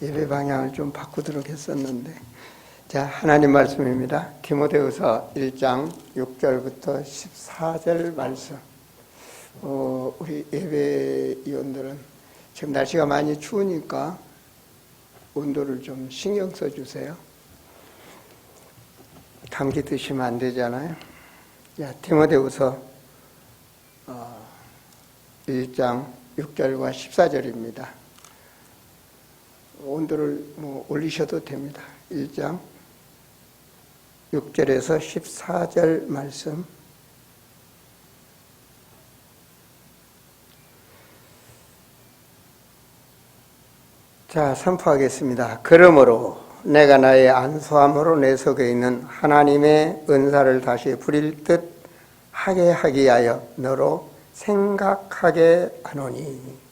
예배 방향을 좀 바꾸도록 했었는데, 자, 하나님 말씀입니다. 디모데후서 1장 6절부터 14절 말씀. 우리 예배위원들은 지금 날씨가 많이 추우니까 온도를 좀 신경 써주세요. 감기 드시면 안 되잖아요. 자, 디모데후서 1장 6절과 14절입니다. 온도를 올리셔도 됩니다. 1장 6절에서 14절 말씀. 자, 선포하겠습니다. 그러므로 내가 나의 안수함으로 내 속에 있는 하나님의 은사를 다시 부릴 듯 하게 하기 위하여 너로 생각하게 하노니,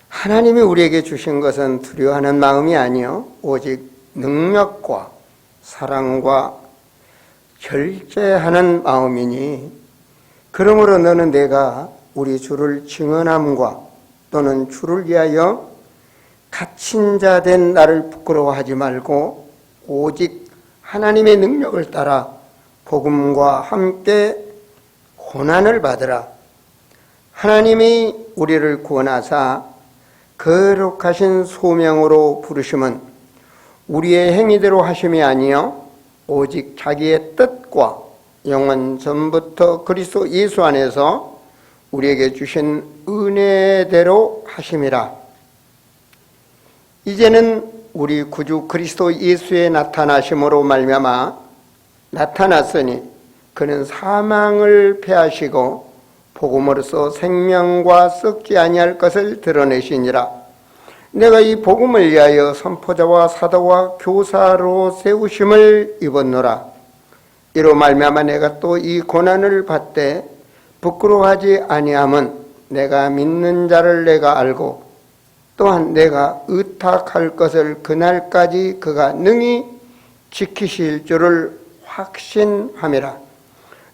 하나님이 우리에게 주신 것은 두려워하는 마음이 아니요 오직 능력과 사랑과 절제하는 마음이니, 그러므로 너는 내가 우리 주를 증언함과 또는 주를 위하여 갇힌 자 된 나를 부끄러워하지 말고 오직 하나님의 능력을 따라 복음과 함께 고난을 받으라. 하나님이 우리를 구원하사 거룩하신 소명으로 부르심은 우리의 행위대로 하심이 아니요 오직 자기의 뜻과 영원 전부터 그리스도 예수 안에서 우리에게 주신 은혜대로 하심이라. 이제는 우리 구주 그리스도 예수의 나타나심으로 말미암아 나타났으니 그는 사망을 패하시고 복음으로써 생명과 썩지 아니할 것을 드러내시니라. 내가 이 복음을 위하여 선포자와 사도와 교사로 세우심을 입었노라. 이로 말미암아 내가 또 이 고난을 받되 부끄러워하지 아니함은 내가 믿는 자를 내가 알고 또한 내가 의탁할 것을 그날까지 그가 능히 지키실 줄을 확신함이라.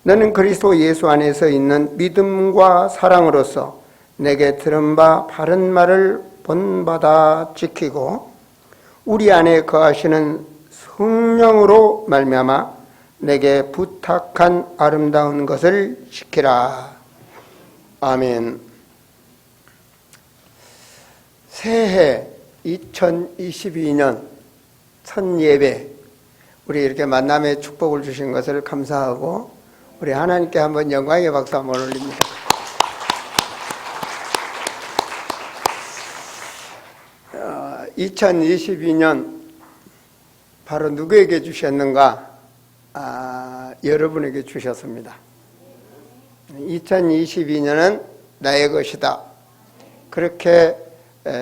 너는 그리스도 예수 안에서 있는 믿음과 사랑으로서 내게 들은 바 바른 말을 본받아 지키고 우리 안에 거하시는 성령으로 말미암아 내게 부탁한 아름다운 것을 지키라. 아멘. 새해 2022년 첫 예배, 우리 이렇게 만남의 축복을 주신 것을 감사하고 우리 하나님께 한번 영광의 박수 한번 올립니다. 어, 2022년 바로 누구에게 주셨는가? 여러분에게 주셨습니다. 2022년은 나의 것이다. 그렇게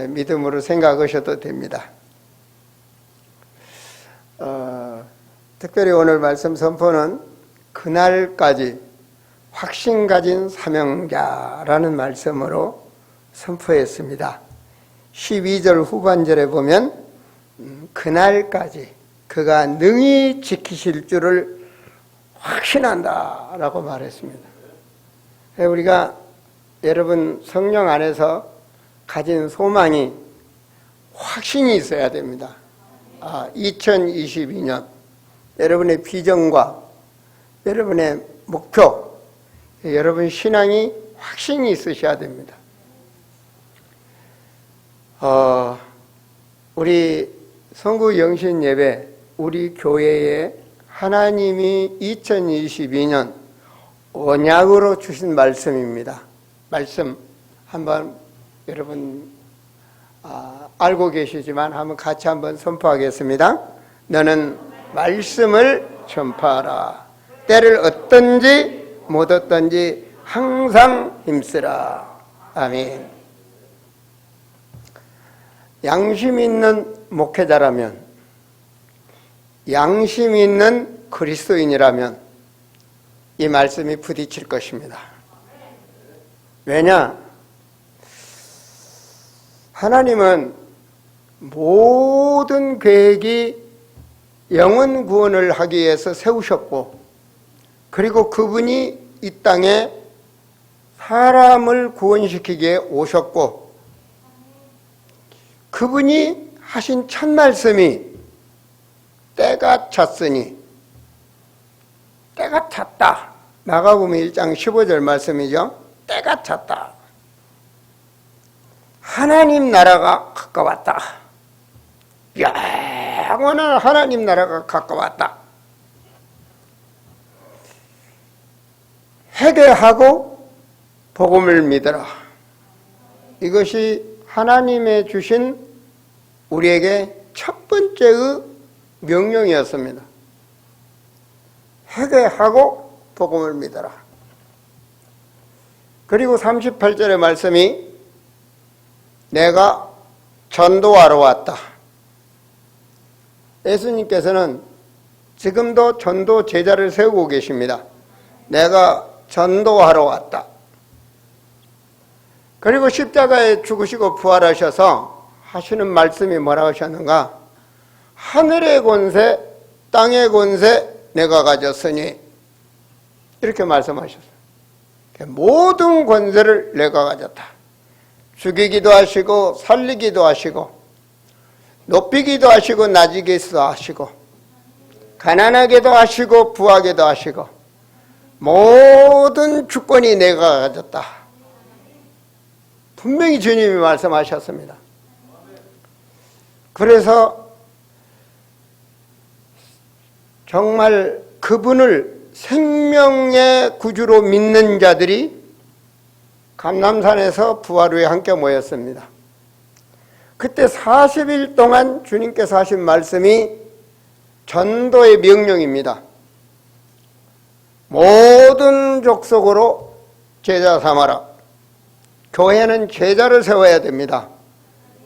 믿음으로 생각하셔도 됩니다. 특별히 오늘 말씀 선포는 그날까지 확신 가진 사명자라는 말씀으로 선포했습니다. 12절 후반절에 보면 그날까지 그가 능히 지키실 줄을 확신한다 라고 말했습니다. 우리가 여러분 성령 안에서 가진 소망이 확신이 있어야 됩니다. 2022년 여러분의 비전과 여러분의 목표, 여러분 신앙이 확신이 있으셔야 됩니다. 우리 성구 영신 예배, 우리 교회에 하나님이 2022년 언약으로 주신 말씀입니다. 말씀 한번 여러분 알고 계시지만 한번 같이 한번 선포하겠습니다. 너는 말씀을 전파하라. 때를 얻든지 못 얻든지 항상 힘쓰라. 아멘. 양심 있는 목회자라면, 양심 있는 그리스도인이라면 이 말씀이 부딪힐 것입니다. 왜냐? 하나님은 모든 계획이 영혼 구원을 하기 위해서 세우셨고, 그리고 그분이 이 땅에 사람을 구원시키기에 오셨고, 그분이 하신 첫 말씀이 때가 찼으니, 때가 찼다. 마가복음 1장 15절 말씀이죠. 때가 찼다. 하나님 나라가 가까웠다. 영원한 하나님 나라가 가까웠다. 회개하고 복음을 믿어라. 이것이 하나님의 주신 우리에게 첫 번째의 명령이었습니다. 회개하고 복음을 믿어라. 그리고 38절의 말씀이 내가 전도하러 왔다. 예수님께서는 지금도 전도 제자를 세우고 계십니다. 내가 전도하러 왔다. 그리고 십자가에 죽으시고 부활하셔서 하시는 말씀이 뭐라고 하셨는가? 하늘의 권세, 땅의 권세 내가 가졌으니, 이렇게 말씀하셨어요. 모든 권세를 내가 가졌다. 죽이기도 하시고 살리기도 하시고 높이기도 하시고 낮이기도 하시고 가난하게도 하시고 부하게도 하시고 모든 주권이 내가 가졌다. 분명히 주님이 말씀하셨습니다. 그래서 정말 그분을 생명의 구주로 믿는 자들이 감람산에서 부활 후에 함께 모였습니다. 그때 40일 동안 주님께서 하신 말씀이 전도의 명령입니다. 모든 족속으로 제자 삼아라. 교회는 제자를 세워야 됩니다.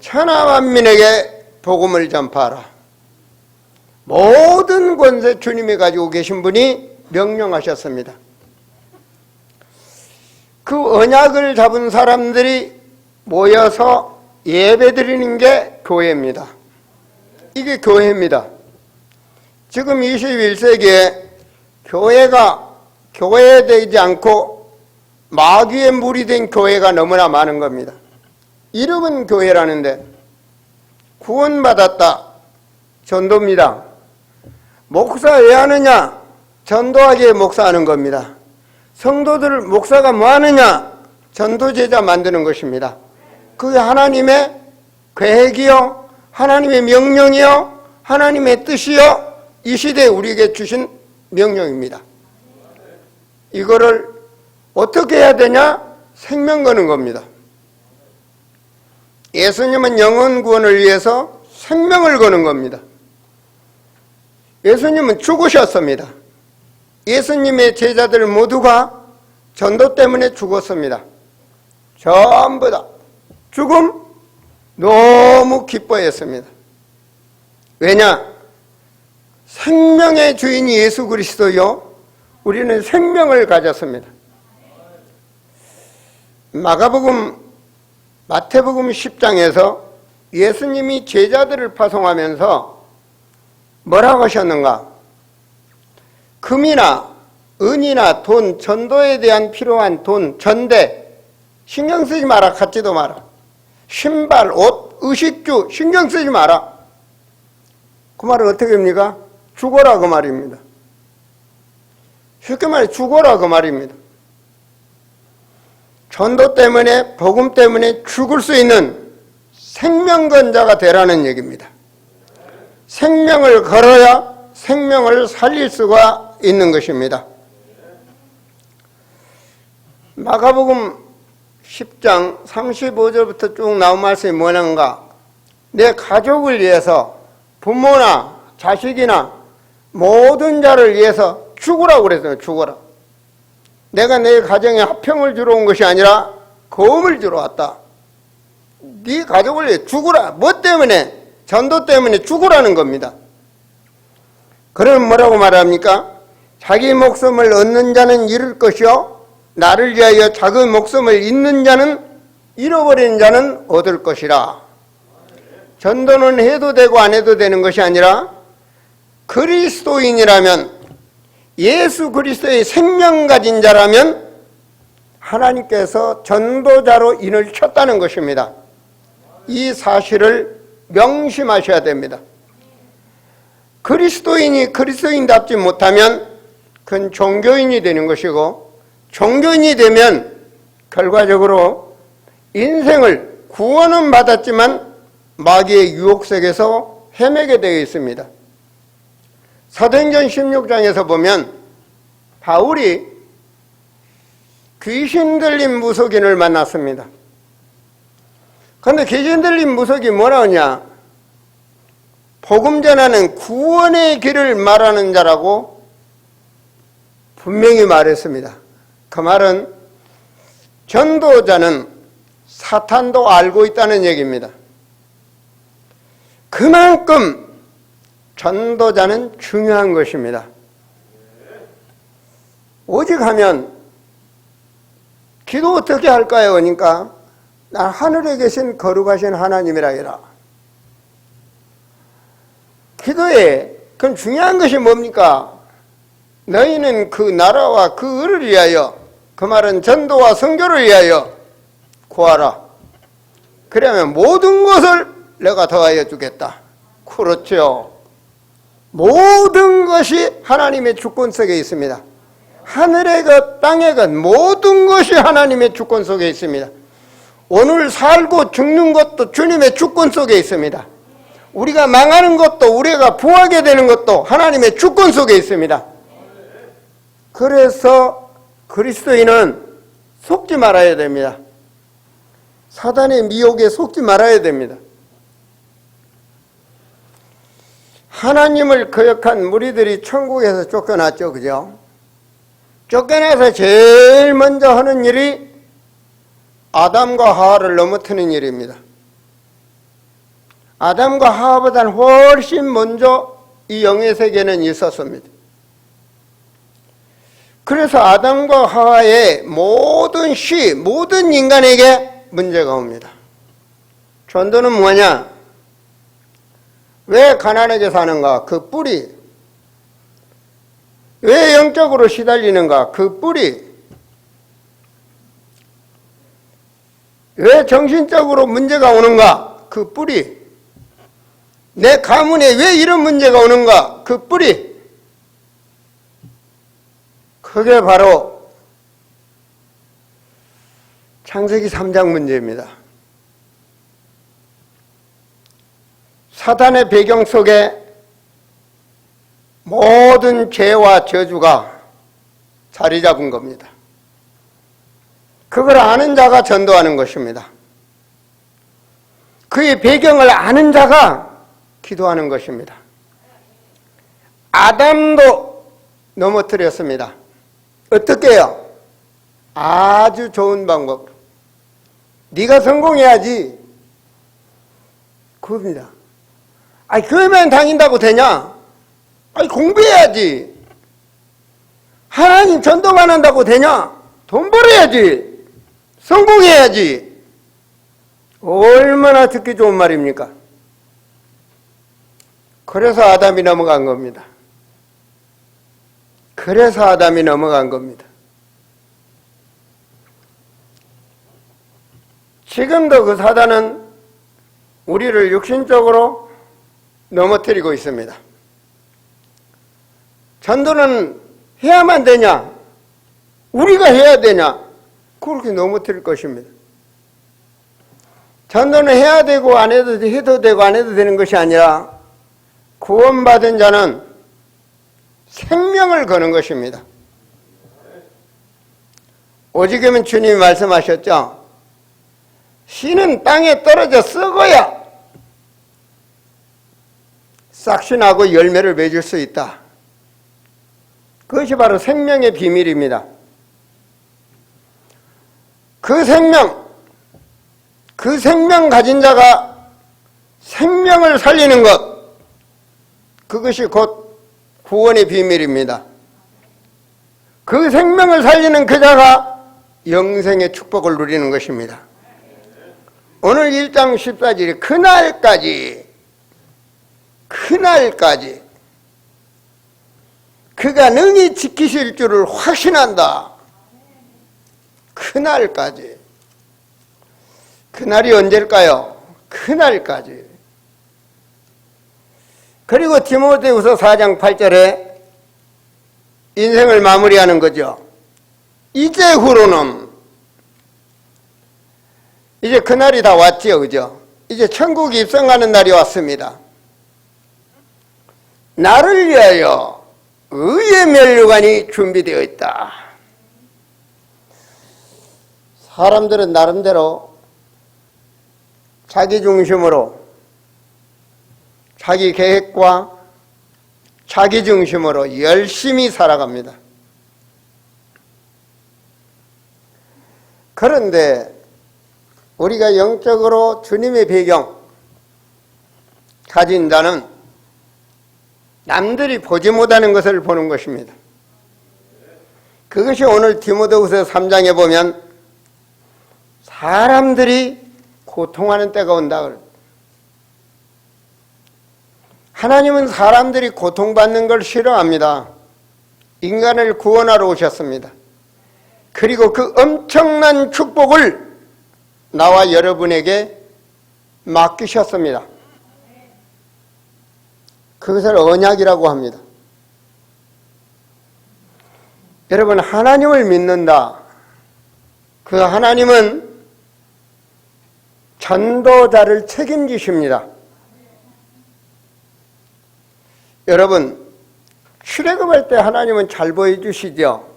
천하만민에게 복음을 전파하라. 모든 권세 주님이 가지고 계신 분이 명령하셨습니다. 그 언약을 잡은 사람들이 모여서 예배드리는 게 교회입니다. 이게 교회입니다. 지금 21세기에 교회가 교회되지 않고 마귀의 물이 된 교회가 너무나 많은 겁니다. 이름은 교회라는데 구원받았다. 전도입니다. 목사 왜 하느냐? 전도하기 위해 목사하는 겁니다. 성도들 목사가 뭐 하느냐? 전도제자 만드는 것입니다. 그게 하나님의 계획이요, 하나님의 명령이요, 하나님의 뜻이요, 이 시대에 우리에게 주신 명령입니다. 이거를 어떻게 해야 되냐? 생명 거는 겁니다. 예수님은 영혼 구원을 위해서 생명을 거는 겁니다. 예수님은 죽으셨습니다. 예수님의 제자들 모두가 전도 때문에 죽었습니다. 전부 다 죽음 너무 기뻐했습니다. 왜냐? 생명의 주인이 예수 그리스도요, 우리는 생명을 가졌습니다. 마태복음 10장에서 예수님이 제자들을 파송하면서 뭐라고 하셨는가? 금이나 은이나 돈, 전도에 대한 필요한 돈, 전대 신경 쓰지 마라. 갖지도 마라. 신발, 옷, 의식주 신경 쓰지 마라. 그 말은 어떻게 합니까? 죽어라 그 말입니다. 쉽게 말해 죽어라 그 말입니다. 전도 때문에, 복음 때문에 죽을 수 있는 생명건자가 되라는 얘기입니다. 생명을 걸어야 생명을 살릴 수가 있는 것입니다. 마가복음 10장 35절부터 쭉 나온 말씀이 뭐냐는가? 내 가족을 위해서, 부모나 자식이나 모든 자를 위해서 죽으라고 그랬어요. 죽어라. 내가 내 가정에 화평을 주러 온 것이 아니라 거음을 주러 왔다. 네 가족을 위해 죽으라. 뭐 때문에? 전도 때문에 죽으라는 겁니다. 그러면 뭐라고 말합니까? 자기 목숨을 얻는 자는 잃을 것이요, 나를 위하여 자기 목숨을 잃는 자는, 잃어버린 자는 얻을 것이라. 전도는 해도 되고 안 해도 되는 것이 아니라 그리스도인이라면, 예수 그리스도의 생명 가진 자라면 하나님께서 전도자로 인을 쳤다는 것입니다. 이 사실을 명심하셔야 됩니다. 그리스도인이 그리스도인답지 못하면 그건 종교인이 되는 것이고, 종교인이 되면 결과적으로 인생을 구원은 받았지만 마귀의 유혹 속에서 헤매게 되어 있습니다. 사도행전 16장에서 보면 바울이 귀신 들린 무속인을 만났습니다. 그런데 귀신 들린 무속이 뭐라 하냐? 복음 전하는 구원의 길을 말하는 자라고 분명히 말했습니다. 그 말은 전도자는 사탄도 알고 있다는 얘기입니다. 그만큼 전도자는 중요한 것입니다. 오직 하면 기도 어떻게 할까요? 그러니까 나 하늘에 계신 거룩하신 하나님이라 해라. 기도에 그건 중요한 것이 뭡니까? 너희는 그 나라와 그 의를 위하여, 그 말은 전도와 선교를 위하여 구하라. 그러면 모든 것을 내가 더하여 주겠다. 그렇죠. 모든 것이 하나님의 주권 속에 있습니다. 하늘의 것, 땅의 것, 모든 것이 하나님의 주권 속에 있습니다. 오늘 살고 죽는 것도 주님의 주권 속에 있습니다. 우리가 망하는 것도, 우리가 부하게 되는 것도 하나님의 주권 속에 있습니다. 그래서 그리스도인은 속지 말아야 됩니다. 사단의 미혹에 속지 말아야 됩니다. 하나님을 거역한 무리들이 천국에서 쫓겨났죠. 그죠? 쫓겨나서 제일 먼저 하는 일이 아담과 하와를 넘어뜨리는 일입니다. 아담과 하와보다는 훨씬 먼저 이 영의 세계는 있었습니다. 그래서 아담과 하와의 모든 모든 인간에게 문제가 옵니다. 전도는 뭐냐? 왜 가난하게 사는가? 그 뿌리. 왜 영적으로 시달리는가? 그 뿌리. 왜 정신적으로 문제가 오는가? 그 뿌리. 내 가문에 왜 이런 문제가 오는가? 그 뿌리. 그게 바로 창세기 3장 문제입니다. 사단의 배경 속에 모든 죄와 저주가 자리 잡은 겁니다. 그걸 아는 자가 전도하는 것입니다. 그의 배경을 아는 자가 기도하는 것입니다. 아담도 넘어뜨렸습니다. 어떻게 해요? 아주 좋은 방법으로. 네가 성공해야지. 그겁니다. 아니, 그러면 다닌다고 되냐? 아니, 공부해야지. 하나님 전도만 한다고 되냐? 돈 벌어야지. 성공해야지. 얼마나 듣기 좋은 말입니까? 그래서 아담이 넘어간 겁니다. 그래서 아담이 넘어간 겁니다. 지금도 그 사단은 우리를 육신적으로 넘어뜨리고 있습니다. 전도는 해야만 되냐? 우리가 해야 되냐? 그렇게 넘어뜨릴 것입니다. 전도는 해야 되고 안 해도 되고 안 해도 되는 것이 아니라 구원받은 자는 생명을 거는 것입니다. 오직이면 주님이 말씀하셨죠. 씨는 땅에 떨어져 썩어야 싹이 나고 열매를 맺을 수 있다. 그것이 바로 생명의 비밀입니다. 그 생명 가진 자가 생명을 살리는 것, 그것이 곧 구원의 비밀입니다. 그 생명을 살리는 그 자가 영생의 축복을 누리는 것입니다. 오늘 1장 14절이 그날까지 그가 능히 지키실 줄을 확신한다. 그날까지. 그날이 언제일까요? 그날까지. 그리고 디모데후서 4장 8절에 인생을 마무리하는 거죠. 이제 후로는 이제 그날이 다 왔지요, 그죠? 이제 천국에 입성하는 날이 왔습니다. 나를 위하여 의의 면류관이 준비되어 있다. 사람들은 나름대로 자기 중심으로 자기 계획과 자기 중심으로 열심히 살아갑니다. 그런데 우리가 영적으로 주님의 배경 가진 자는 남들이 보지 못하는 것을 보는 것입니다. 그것이 오늘 디모데후서 3장에 보면 사람들이 고통하는 때가 온다. 하나님은 사람들이 고통받는 걸 싫어합니다. 인간을 구원하러 오셨습니다. 그리고 그 엄청난 축복을 나와 여러분에게 맡기셨습니다. 그것을 언약이라고 합니다. 여러분, 하나님을 믿는다. 그 하나님은 전도자를 책임지십니다. 여러분, 출애굽할 때 하나님은 잘 보여주시죠.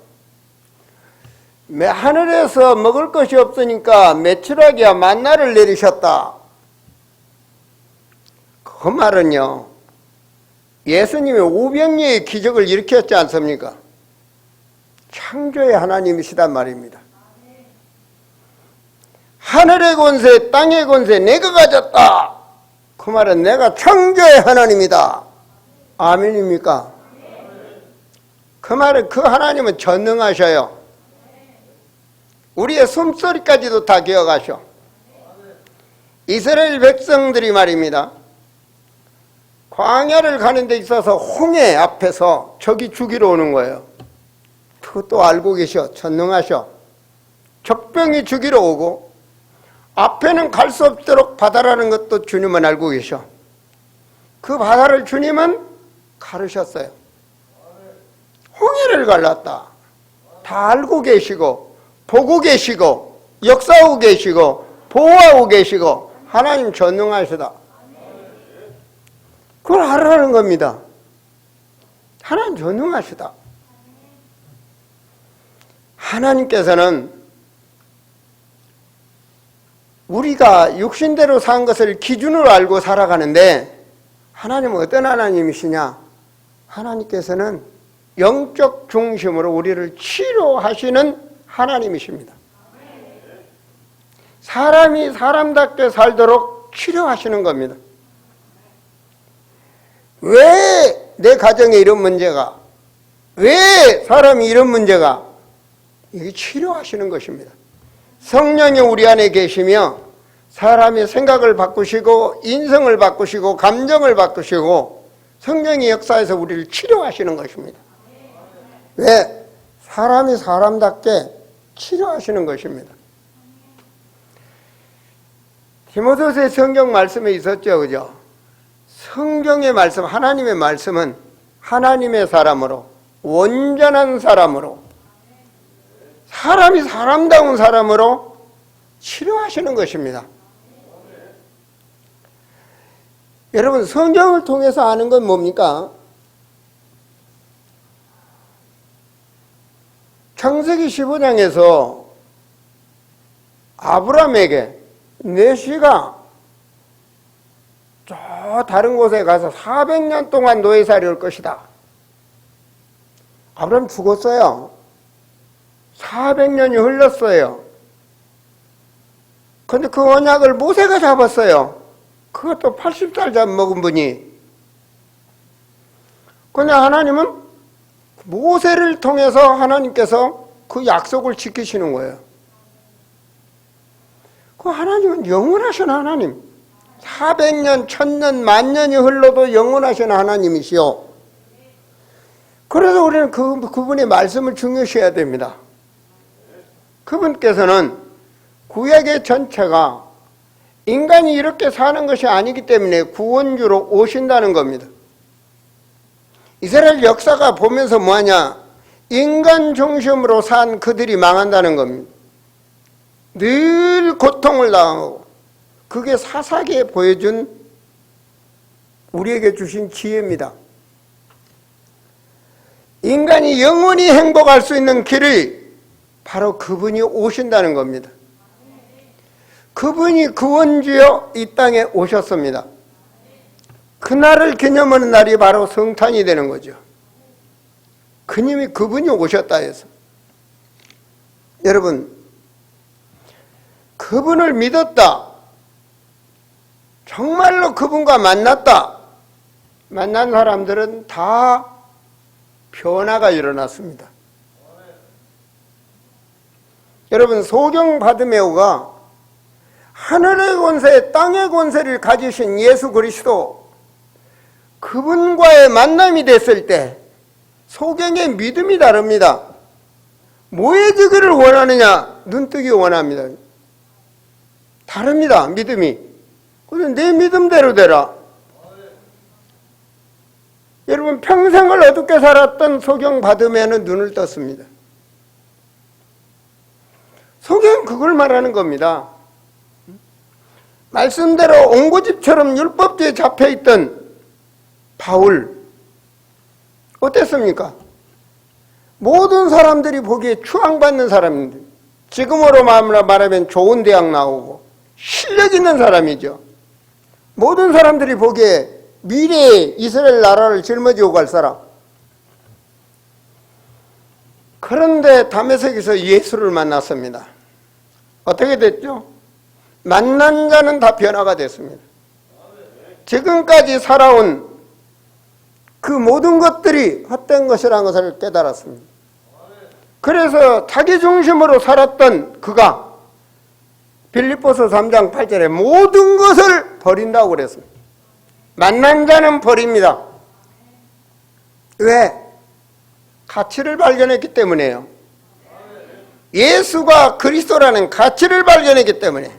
하늘에서 먹을 것이 없으니까 메추라기와 만나를 내리셨다. 그 말은요, 예수님이 500리의 기적을 일으켰지 않습니까? 창조의 하나님이시단 말입니다. 하늘의 권세, 땅의 권세 내가 가졌다. 그 말은 내가 창조의 하나님이다. 아멘입니까? 그 말은 그 하나님은 전능하셔요. 우리의 숨소리까지도 다 기억하셔. 이스라엘 백성들이 말입니다. 광야를 가는 데 있어서 홍해 앞에서 적이 죽이러 오는 거예요. 그것도 알고 계셔. 전능하셔. 적병이 죽이러 오고 앞에는 갈 수 없도록 바다라는 것도 주님은 알고 계셔. 그 바다를 주님은 가르셨어요. 홍해를 갈랐다. 다 알고 계시고 보고 계시고 역사하고 계시고 보호하고 계시고 하나님 전능하시다. 그걸 알아라는 겁니다. 하나님 전능하시다. 하나님께서는 우리가 육신대로 산 것을 기준으로 알고 살아가는데 하나님은 어떤 하나님이시냐? 하나님께서는 영적 중심으로 우리를 치료하시는 하나님이십니다. 사람이 사람답게 살도록 치료하시는 겁니다. 왜 내 가정에 이런 문제가, 왜 사람이 이런 문제가, 이게 치료하시는 것입니다. 성령이 우리 안에 계시며 사람의 생각을 바꾸시고 인성을 바꾸시고 감정을 바꾸시고 성령의 역사에서 우리를 치료하시는 것입니다. 왜? 사람이 사람답게 치료하시는 것입니다. 디모데후서의 성경 말씀에 있었죠, 그죠? 성경의 말씀, 하나님의 말씀은 하나님의 사람으로, 온전한 사람으로, 사람이 사람다운 사람으로 치료하시는 것입니다. 여러분, 성경을 통해서 아는 건 뭡니까? 창세기 15장에서 아브라함에게 내시가 저 다른 곳에 가서 400년 동안 노예살이 올 것이다. 아브라함 죽었어요. 400년이 흘렀어요. 그런데 그 언약을 모세가 잡았어요. 그것도 80살 먹은 분이. 그런데 하나님은 모세를 통해서 하나님께서 그 약속을 지키시는 거예요. 그 하나님은 영원하신 하나님. 400년, 1000년, 만년이 흘러도 영원하신 하나님이시요. 그래서 우리는 그분의 말씀을 중요시해야 됩니다. 그분께서는 구약의 전체가 인간이 이렇게 사는 것이 아니기 때문에 구원주로 오신다는 겁니다. 이스라엘 역사가 보면서 뭐하냐? 인간 중심으로 산 그들이 망한다는 겁니다. 늘 고통을 당하고, 그게 사사기에 보여준 우리에게 주신 지혜입니다. 인간이 영원히 행복할 수 있는 길을 바로 그분이 오신다는 겁니다. 그분이 구원주여 이 땅에 오셨습니다. 그날을 기념하는 날이 바로 성탄이 되는 거죠. 그분이 오셨다 해서. 여러분, 그분을 믿었다, 정말로 그분과 만났다, 만난 사람들은 다 변화가 일어났습니다. 여러분, 소경 바드메오가 하늘의 권세, 땅의 권세를 가지신 예수 그리스도, 그분과의 만남이 됐을 때 소경의 믿음이 다릅니다. 뭐에 되기를 원하느냐? 눈뜨기 원합니다. 다릅니다, 믿음이. 그래서 내 믿음대로 되라. 여러분, 평생을 어둡게 살았던 소경 바드메오는 눈을 떴습니다. 소경은 그걸 말하는 겁니다. 말씀대로 옹고집처럼 율법주의에 잡혀있던 바울, 어땠습니까? 모든 사람들이 보기에 추앙받는 사람인데, 지금으로 말하면 좋은 대학 나오고 실력 있는 사람이죠. 모든 사람들이 보기에 미래의 이스라엘 나라를 짊어지고 갈 사람. 그런데 다메섹에서 예수를 만났습니다. 어떻게 됐죠? 만난 자는 다 변화가 됐습니다. 지금까지 살아온 그 모든 것들이 헛된 것이라는 것을 깨달았습니다. 그래서 자기 중심으로 살았던 그가 빌립보서 3장 8절에 모든 것을 버린다고 그랬습니다. 만난 자는 버립니다. 왜? 가치를 발견했기 때문에요. 예수가 그리스도라는 가치를 발견했기 때문에,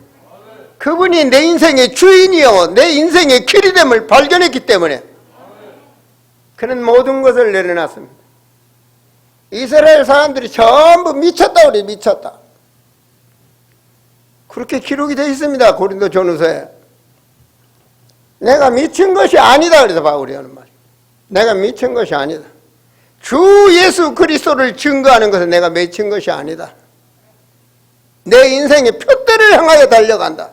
그분이 내 인생의 주인이요 내 인생의 길이 됨을 발견했기 때문에 그는 모든 것을 내려놨습니다. 이스라엘 사람들이 전부 미쳤다 그래, 미쳤다. 그렇게 기록이 되어 있습니다, 고린도 전후서에. 내가 미친 것이 아니다 그래서 바울이 하는 말이에요. 내가 미친 것이 아니다. 주 예수 그리스도를 증거하는 것은 내가 미친 것이 아니다. 내 인생의 표대를 향하여 달려간다.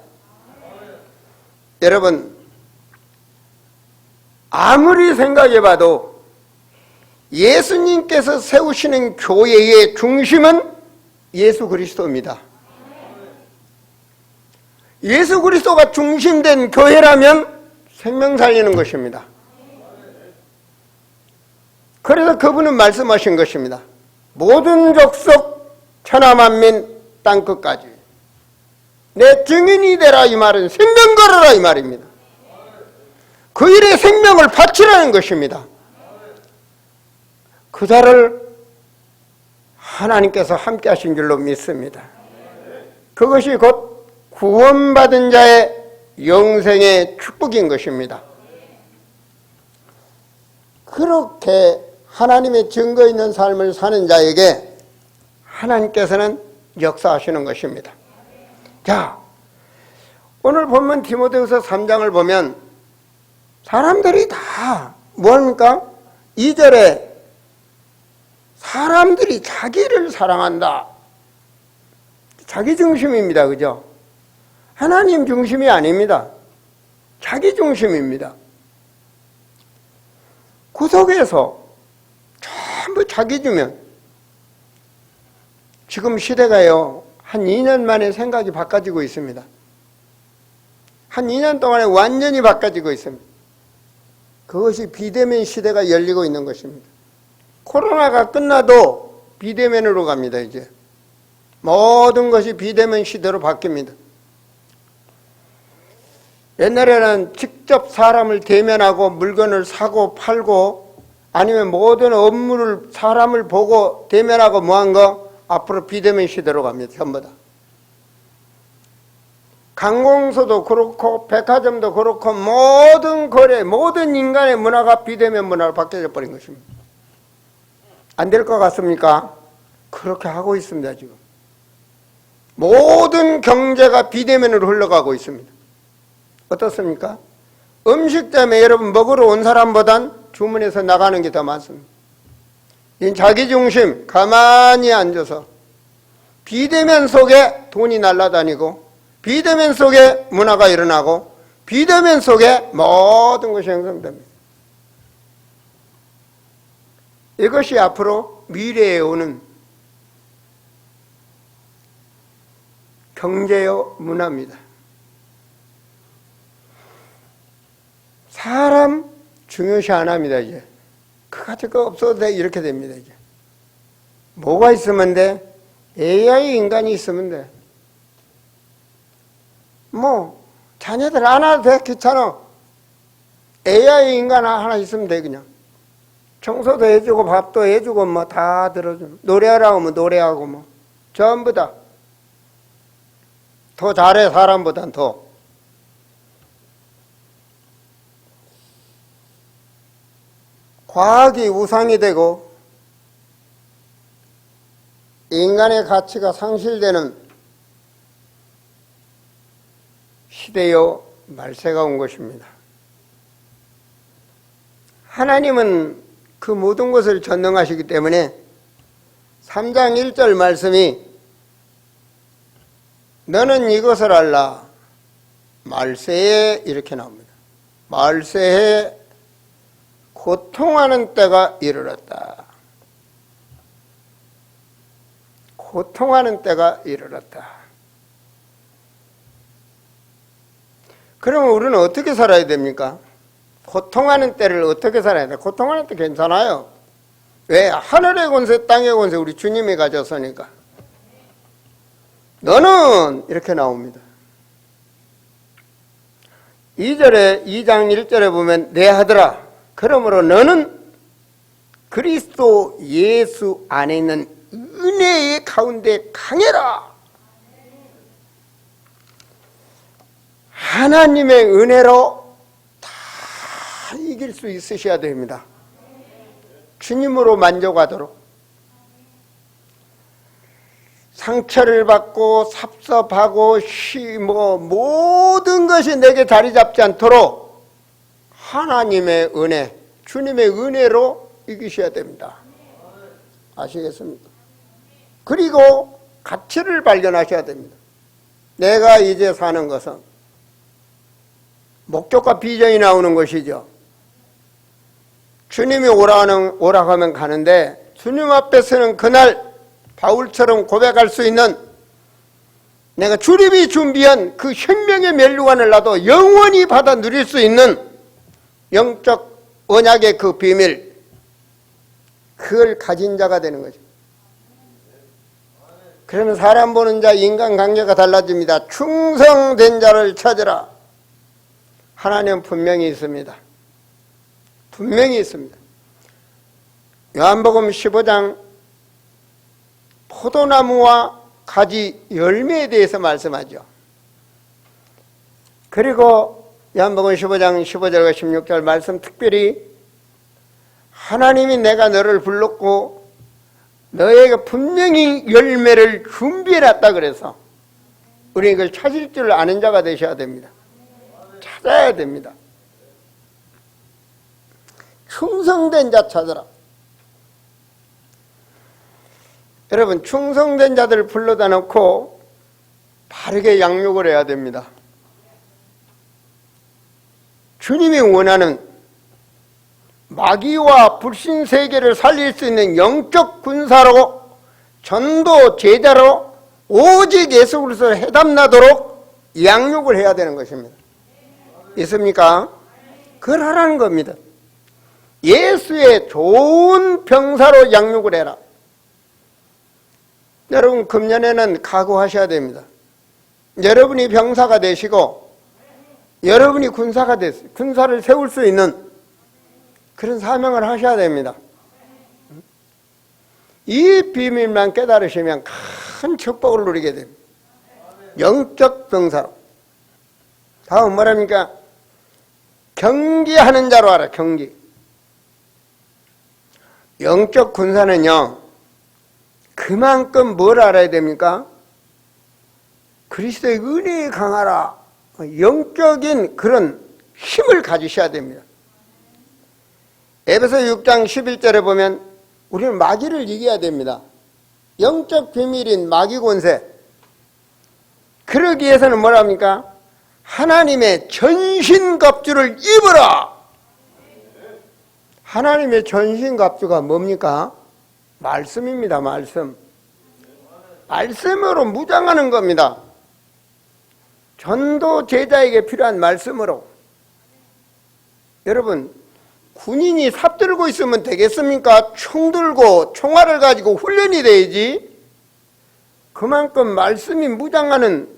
여러분, 아무리 생각해봐도 예수님께서 세우시는 교회의 중심은 예수 그리스도입니다. 예수 그리스도가 중심된 교회라면 생명 살리는 것입니다. 그래서 그분은 말씀하신 것입니다. 모든 족속 천하만민 땅끝까지 내 증인이 되라, 이 말은 생명 걸어라 이 말입니다. 그 일에 생명을 바치라는 것입니다. 그 자를 하나님께서 함께 하신 줄로 믿습니다. 그것이 곧 구원받은 자의 영생의 축복인 것입니다. 그렇게 하나님의 증거 있는 삶을 사는 자에게 하나님께서는 역사하시는 것입니다. 자, 오늘 본문 디모데후서 3장을 보면 사람들이 다 뭐합니까? 2절에 사람들이 자기를 사랑한다. 자기 중심입니다. 그죠? 하나님 중심이 아닙니다. 자기 중심입니다. 구석에서 전부 자기 주면, 지금 시대가요 한 2년 만에 생각이 바꿔지고 있습니다. 한 2년 동안에 완전히 바꿔지고 있습니다. 그것이 비대면 시대가 열리고 있는 것입니다. 코로나가 끝나도 비대면으로 갑니다. 이제 모든 것이 비대면 시대로 바뀝니다. 옛날에는 직접 사람을 대면하고 물건을 사고 팔고, 아니면 모든 업무를 사람을 보고 대면하고 뭐한 거, 앞으로 비대면 시대로 갑니다. 전부 다. 관공서도 그렇고 백화점도 그렇고 모든 거래, 모든 인간의 문화가 비대면 문화로 바뀌어 버린 것입니다. 안 될 것 같습니까? 그렇게 하고 있습니다. 지금 모든 경제가 비대면으로 흘러가고 있습니다. 어떻습니까? 음식 때문에 여러분 먹으러 온 사람보단 주문해서 나가는 게 더 많습니다. 이 자기중심 가만히 앉아서 비대면 속에 돈이 날아다니고 비대면 속에 문화가 일어나고 비대면 속에 모든 것이 형성됩니다. 이것이 앞으로 미래에 오는 경제요 문화입니다. 사람 중요시 안 합니다. 이제 그거 거 없어도 돼 이렇게 됩니다. 이제 뭐가 있으면 돼? AI 인간이 있으면 돼. 뭐 자녀들 안 와도 돼. 귀찮아. AI 인간 하나 있으면 돼. 그냥 청소도 해주고 밥도 해주고 뭐 다 들어주고 노래하라고 하면 노래하고 뭐 전부 다 더 잘해. 사람보단 더. 과학이 우상이 되고 인간의 가치가 상실되는 시대요 말세가 온 것입니다. 하나님은 그 모든 것을 전능하시기 때문에 3장 1절 말씀이 너는 이것을 알라. 말세에 이렇게 나옵니다. 말세에 고통하는 때가 이르렀다. 고통하는 때가 이르렀다. 그러면 우리는 어떻게 살아야 됩니까? 고통하는 때를 어떻게 살아야 돼? 고통하는 때 괜찮아요. 왜? 하늘의 권세, 땅의 권세 우리 주님이 가졌으니까. 너는 이렇게 나옵니다. 2장 1절에 보면 내 아들아 그러므로 너는 그리스도 예수 안에 있는 은혜의 가운데 강해라. 하나님의 은혜로 다 이길 수 있으셔야 됩니다. 주님으로 만족하도록. 상처를 받고 섭섭하고 모든 것이 내게 자리 잡지 않도록 하나님의 은혜, 주님의 은혜로 이기셔야 됩니다. 아시겠습니까? 그리고 가치를 발견하셔야 됩니다. 내가 이제 사는 것은 목적과 비전이 나오는 것이죠. 주님이 오라고 하면 가는데 주님 앞에서는 그날 바울처럼 고백할 수 있는 내가 주님이 준비한 그 생명의 멸류관을 나도 영원히 받아 누릴 수 있는 영적 언약의 그 비밀, 그걸 가진 자가 되는 거죠. 그러면 사람 보는 자, 인간관계가 달라집니다. 충성된 자를 찾으라. 하나님은 분명히 있습니다. 분명히 있습니다. 요한복음 15장 포도나무와 가지 열매에 대해서 말씀하죠. 그리고 요한복음 15장 15절과 16절 말씀 특별히 하나님이 내가 너를 불렀고 너에게 분명히 열매를 준비해놨다 그래서 우리 이걸 찾을 줄 아는 자가 되셔야 됩니다. 찾아야 됩니다. 충성된 자 찾아라. 여러분 충성된 자들을 불러다 놓고 바르게 양육을 해야 됩니다. 주님이 원하는 마귀와 불신 세계를 살릴 수 있는 영적 군사로 전도 제자로 오직 예수 그리스도로 해담나도록 양육을 해야 되는 것입니다. 있습니까? 그걸 하라는 겁니다. 예수의 좋은 병사로 양육을 해라. 여러분 금년에는 각오하셔야 됩니다. 여러분이 병사가 되시고 여러분이 군사가 돼서 군사를 세울 수 있는 그런 사명을 하셔야 됩니다. 이 비밀만 깨달으시면 큰 축복을 누리게 됩니다. 영적 병사로. 다음 뭐랍니까? 경기하는 자로 알아. 경기. 영적 군사는요, 그만큼 뭘 알아야 됩니까? 그리스도의 은혜에 강하라. 영적인 그런 힘을 가지셔야 됩니다. 에베소 6장 11절에 보면 우리는 마귀를 이겨야 됩니다. 영적 비밀인 마귀 권세. 그러기 위해서는 뭐랍니까? 하나님의 전신갑주를 입으라. 하나님의 전신갑주가 뭡니까? 말씀입니다. 말씀. 말씀으로 무장하는 겁니다. 전도 제자에게 필요한 말씀으로. 여러분, 군인이 삽 들고 있으면 되겠습니까? 총 들고 총알을 가지고 훈련이 돼야지. 그만큼 말씀이 무장하는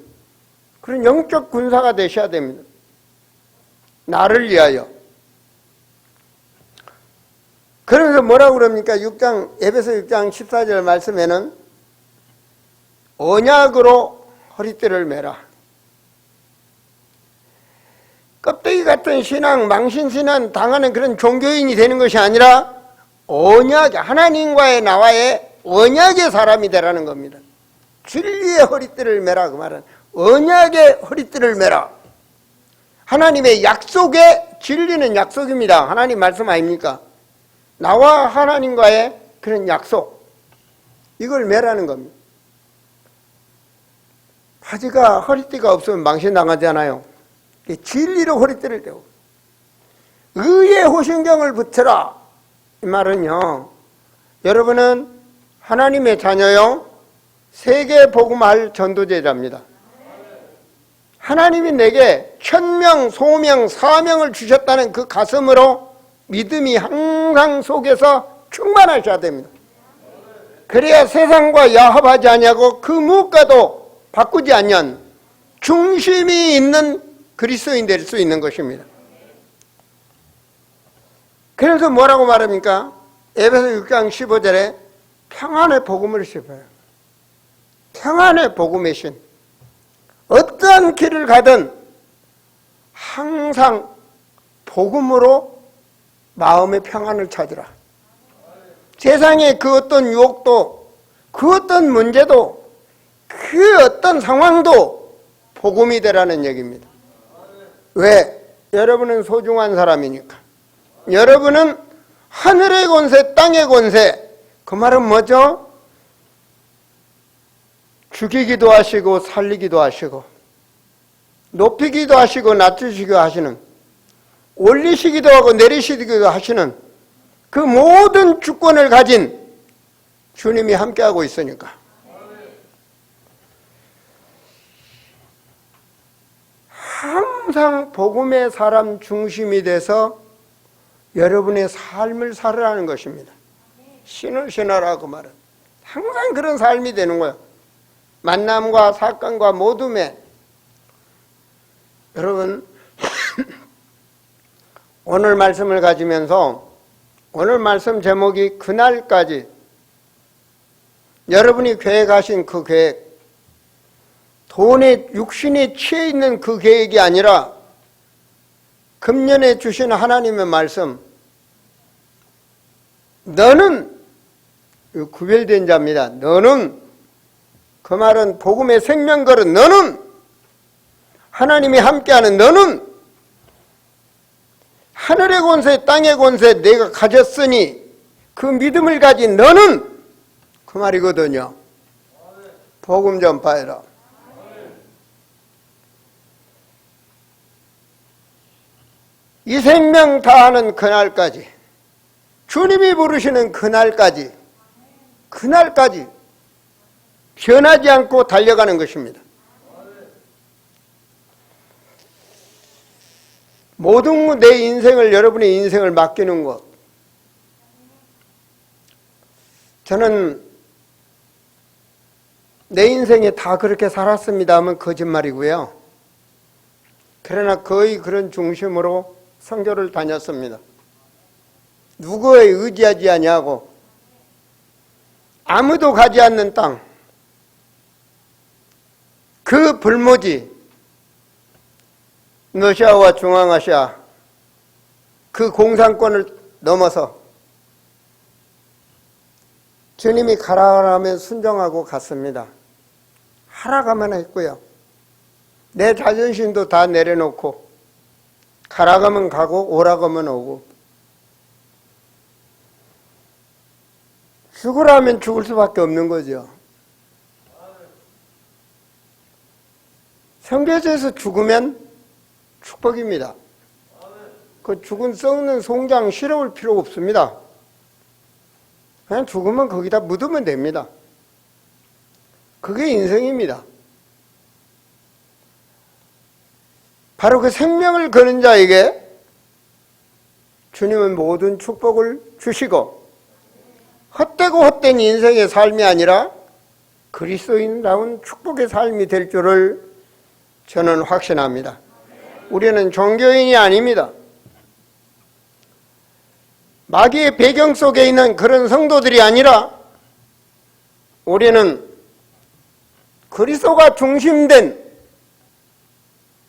그런 영적 군사가 되셔야 됩니다. 나를 위하여. 그래서 뭐라고 그럽니까? 에베소 6장 14절 말씀에는 언약으로 허리띠를 매라. 껍데기 같은 신앙, 망신신앙 당하는 그런 종교인이 되는 것이 아니라 언약, 하나님과의 나와의 언약의 사람이 되라는 겁니다. 진리의 허리띠를 매라 그 말은 언약의 허리띠를 매라. 하나님의 약속의 진리는 약속입니다. 하나님 말씀 아닙니까? 나와 하나님과의 그런 약속, 이걸 매라는 겁니다. 바지가 허리띠가 없으면 망신당하잖아요. 진리로 허리띠를 떼고 의의 호신경을 붙여라. 이 말은요, 여러분은 하나님의 자녀요, 세계 복음할 전도제자입니다. 하나님이 내게 천명, 소명, 사명을 주셨다는 그 가슴으로 믿음이 항상 속에서 충만하셔야 됩니다. 그래야 세상과 야합하지 아니하고 그 무엇과도 바꾸지 않는 중심이 있는 그리스도인 될 수 있는 것입니다. 그래서 뭐라고 말합니까? 에베소 6장 15절에 평안의 복음을 씹어요. 평안의 복음의 신. 어떠한 길을 가든 항상 복음으로 마음의 평안을 찾으라. 세상의 그 어떤 유혹도, 그 어떤 문제도, 그 어떤 상황도 복음이 되라는 얘기입니다. 왜? 여러분은 소중한 사람이니까. 여러분은 하늘의 권세, 땅의 권세. 그 말은 뭐죠? 죽이기도 하시고 살리기도 하시고 높이기도 하시고 낮추시기도 하시는, 올리시기도 하고 내리시기도 하시는 그 모든 주권을 가진 주님이 함께하고 있으니까. 항상 복음의 사람 중심이 돼서 여러분의 삶을 살으라는 것입니다. 신을 신어라 그 말은. 항상 그런 삶이 되는 거예요. 만남과 사건과 모둠에. 여러분 오늘 말씀을 가지면서 오늘 말씀 제목이 그날까지, 여러분이 계획하신 그 계획, 돈에 육신에 취해 있는 그 계획이 아니라 금년에 주신 하나님의 말씀, 너는 구별된 자입니다. 너는, 그 말은 복음의 생명걸음, 너는 하나님이 함께하는, 너는 하늘의 권세 땅의 권세 내가 가졌으니 그 믿음을 가진 너는, 그 말이거든요. 복음 전파해라. 이 생명 다하는 그날까지, 주님이 부르시는 그날까지 변하지 않고 달려가는 것입니다. 모든 내 인생을, 여러분의 인생을 맡기는 것. 저는 내 인생에 다 그렇게 살았습니다 하면 거짓말이고요. 그러나 거의 그런 중심으로 선교를 다녔습니다. 누구에 의지하지 아니하고 아무도 가지 않는 땅, 그 불모지, 러시아와 중앙아시아 그 공산권을 넘어서 주님이 가라 하면 순종하고 갔습니다. 하라가만 했고요. 내 자존심도 다 내려놓고 가라가면 가고 오라가면 오고 죽으라면 죽을 수밖에 없는 거죠. 성경에서 죽으면 축복입니다. 그 죽은 썩는 송장 실어올 필요 없습니다. 그냥 죽으면 거기다 묻으면 됩니다. 그게 인생입니다. 바로 그 생명을 거는 자에게 주님은 모든 축복을 주시고 헛되고 헛된 인생의 삶이 아니라 그리스도인다운 축복의 삶이 될 줄을 저는 확신합니다. 우리는 종교인이 아닙니다. 마귀의 배경 속에 있는 그런 성도들이 아니라 우리는 그리스도가 중심된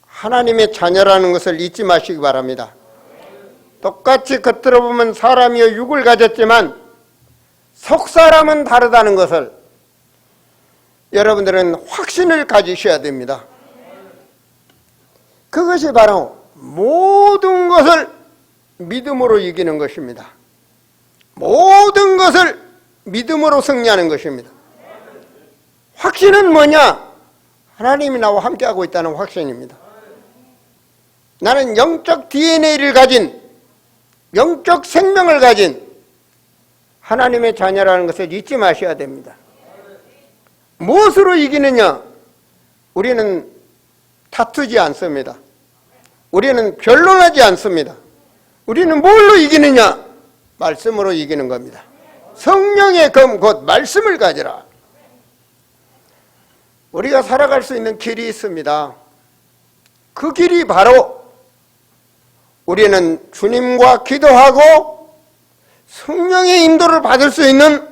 하나님의 자녀라는 것을 잊지 마시기 바랍니다. 똑같이 겉으로 보면 사람이여 육을 가졌지만 속사람은 다르다는 것을 여러분들은 확신을 가지셔야 됩니다. 그것이 바로 모든 것을 믿음으로 이기는 것입니다. 모든 것을 믿음으로 승리하는 것입니다. 확신은 뭐냐? 하나님이 나와 함께하고 있다는 확신입니다. 나는 영적 DNA를 가진, 영적 생명을 가진 하나님의 자녀라는 것을 잊지 마셔야 됩니다. 무엇으로 이기느냐? 우리는 다투지 않습니다. 우리는 변론하지 않습니다. 우리는 뭘로 이기느냐? 말씀으로 이기는 겁니다. 성령의 검 곧 말씀을 가지라. 우리가 살아갈 수 있는 길이 있습니다. 그 길이 바로 우리는 주님과 기도하고 성령의 인도를 받을 수 있는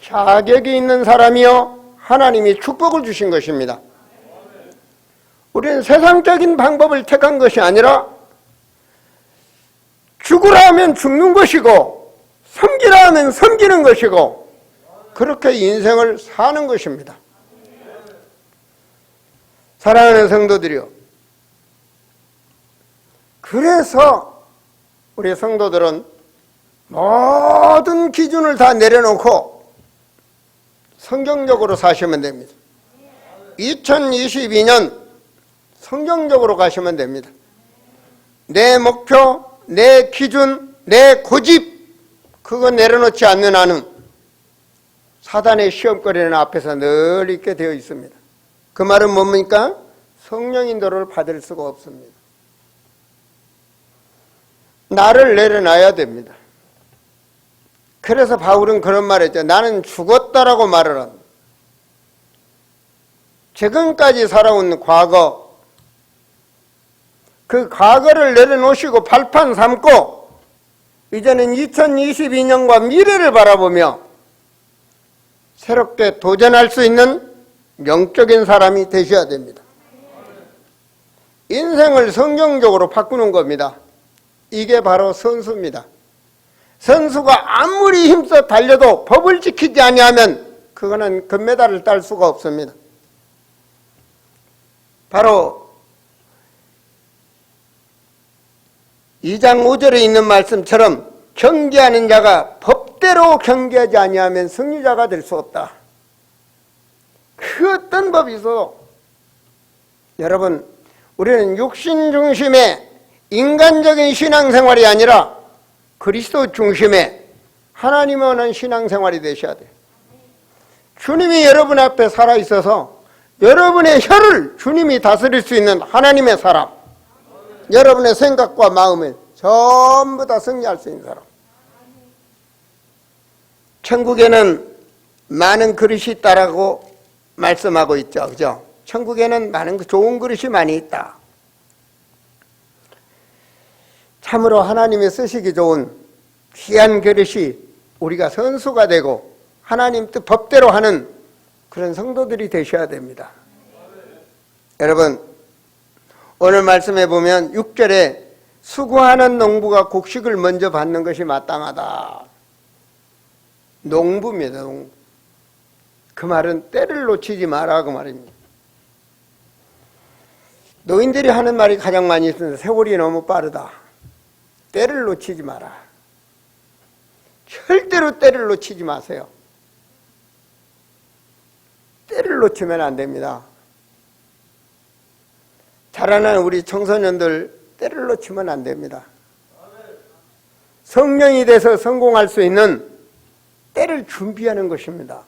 자격이 있는 사람이요 하나님이 축복을 주신 것입니다. 우리는 세상적인 방법을 택한 것이 아니라 죽으라 하면 죽는 것이고 섬기라 하면 섬기는 것이고 그렇게 인생을 사는 것입니다. 사랑하는 성도들이요, 그래서 우리 성도들은 모든 기준을 다 내려놓고 성경적으로 사시면 됩니다. 2022년 성경적으로 가시면 됩니다. 내 목표, 내 기준, 내 고집 그거 내려놓지 않는 한은 사단의 시험거리는 앞에서 늘 있게 되어 있습니다. 그 말은 뭡니까? 성령 인도를 받을 수가 없습니다. 나를 내려놔야 됩니다. 그래서 바울은 그런 말을 했죠. 나는 죽었다라고 말을 합니다. 지금까지 살아온 과거, 그 과거를 내려놓으시고 발판 삼고 이제는 2022년과 미래를 바라보며 새롭게 도전할 수 있는 영적인 사람이 되셔야 됩니다. 인생을 성경적으로 바꾸는 겁니다. 이게 바로 선수입니다. 선수가 아무리 힘써 달려도 법을 지키지 아니하면 그거는 금메달을 딸 수가 없습니다. 바로 2장 5절에 있는 말씀처럼 경계하는 자가 법대로 경계하지 아니하면 승리자가 될 수 없다. 그 어떤 법이 있어도 여러분, 우리는 육신 중심의 인간적인 신앙생활이 아니라 그리스도 중심의 하나님을 원하는 신앙생활이 되셔야 돼요. 주님이 여러분 앞에 살아있어서 여러분의 혀를 주님이 다스릴 수 있는 하나님의 사람, 여러분의 생각과 마음을 전부 다 승리할 수 있는 사람. 천국에는 많은 그릇이 있다라고 말씀하고 있죠. 그죠? 천국에는 많은 좋은 그릇이 많이 있다. 참으로 하나님이 쓰시기 좋은 귀한 그릇이 우리가 선수가 되고 하나님 뜻 법대로 하는 그런 성도들이 되셔야 됩니다. 여러분, 오늘 말씀해 보면 6절에 수고하는 농부가 곡식을 먼저 받는 것이 마땅하다. 농부입니다. 농부. 그 말은 때를 놓치지 마라 그 말입니다. 노인들이 하는 말이 가장 많이 있습니다. 세월이 너무 빠르다. 때를 놓치지 마라. 절대로 때를 놓치지 마세요. 때를 놓치면 안 됩니다. 자라나는 우리 청소년들 때를 놓치면 안 됩니다. 성령이 돼서 성공할 수 있는 때를 준비하는 것입니다.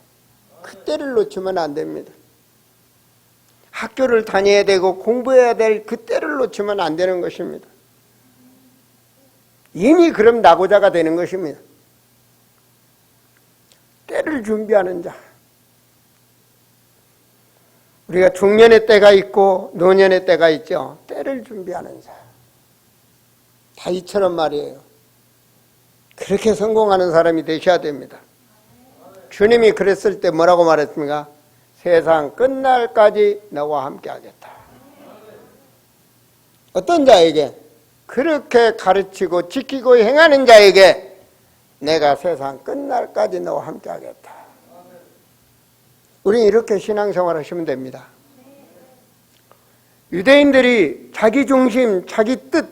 그 때를 놓치면 안 됩니다. 학교를 다녀야 되고 공부해야 될 그 때를 놓치면 안 되는 것입니다. 이미 그럼 낙오자가 되는 것입니다. 때를 준비하는 자. 우리가 중년의 때가 있고 노년의 때가 있죠. 때를 준비하는 자. 다 이처럼 말이에요. 그렇게 성공하는 사람이 되셔야 됩니다. 주님이 그랬을 때 뭐라고 말했습니까? 세상 끝날까지 너와 함께 하겠다. 어떤 자에게? 그렇게 가르치고 지키고 행하는 자에게 내가 세상 끝날까지 너와 함께 하겠다. 우리는 이렇게 신앙생활 하시면 됩니다. 유대인들이 자기 중심, 자기 뜻,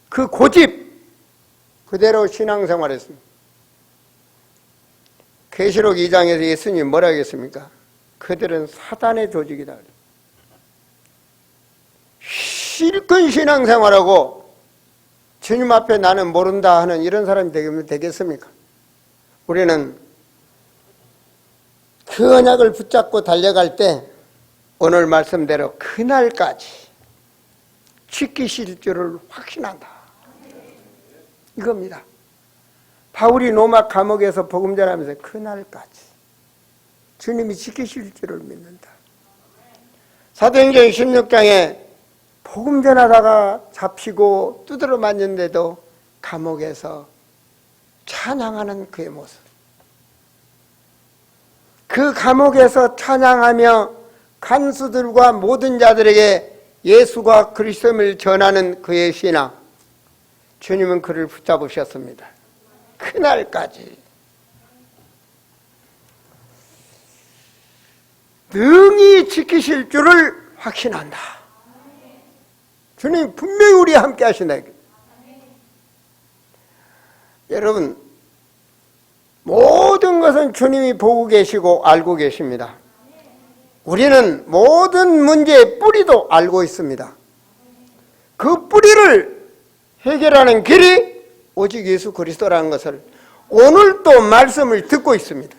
그 고집 그대로 신앙생활 했습니다. 계시록 2장에서 예수님이 뭐라 하겠습니까? 그들은 사단의 조직이다. 실컷 신앙생활하고 주님 앞에 나는 모른다 하는 이런 사람이 되겠습니까? 우리는 그 언약을 붙잡고 달려갈 때 오늘 말씀대로 그날까지 지키실 줄을 확신한다. 이겁니다. 바울이 로마 감옥에서 복음 전하면서 그날까지 주님이 지키실 줄을 믿는다. 사도행전 16장에 복음 전하다가 잡히고 두드러 맞는데도 감옥에서 찬양하는 그의 모습. 그 감옥에서 찬양하며 간수들과 모든 자들에게 예수가 그리스도를 전하는 그의 신앙. 주님은 그를 붙잡으셨습니다. 그날까지 능히 지키실 줄을 확신한다. 주님 분명히 우리와 함께 하신다. 여러분, 모든 것은 주님이 보고 계시고 알고 계십니다. 우리는 모든 문제의 뿌리도 알고 있습니다. 그 뿌리를 해결하는 길이 오직 예수 그리스도라는 것을 오늘 또 말씀을 듣고 있습니다.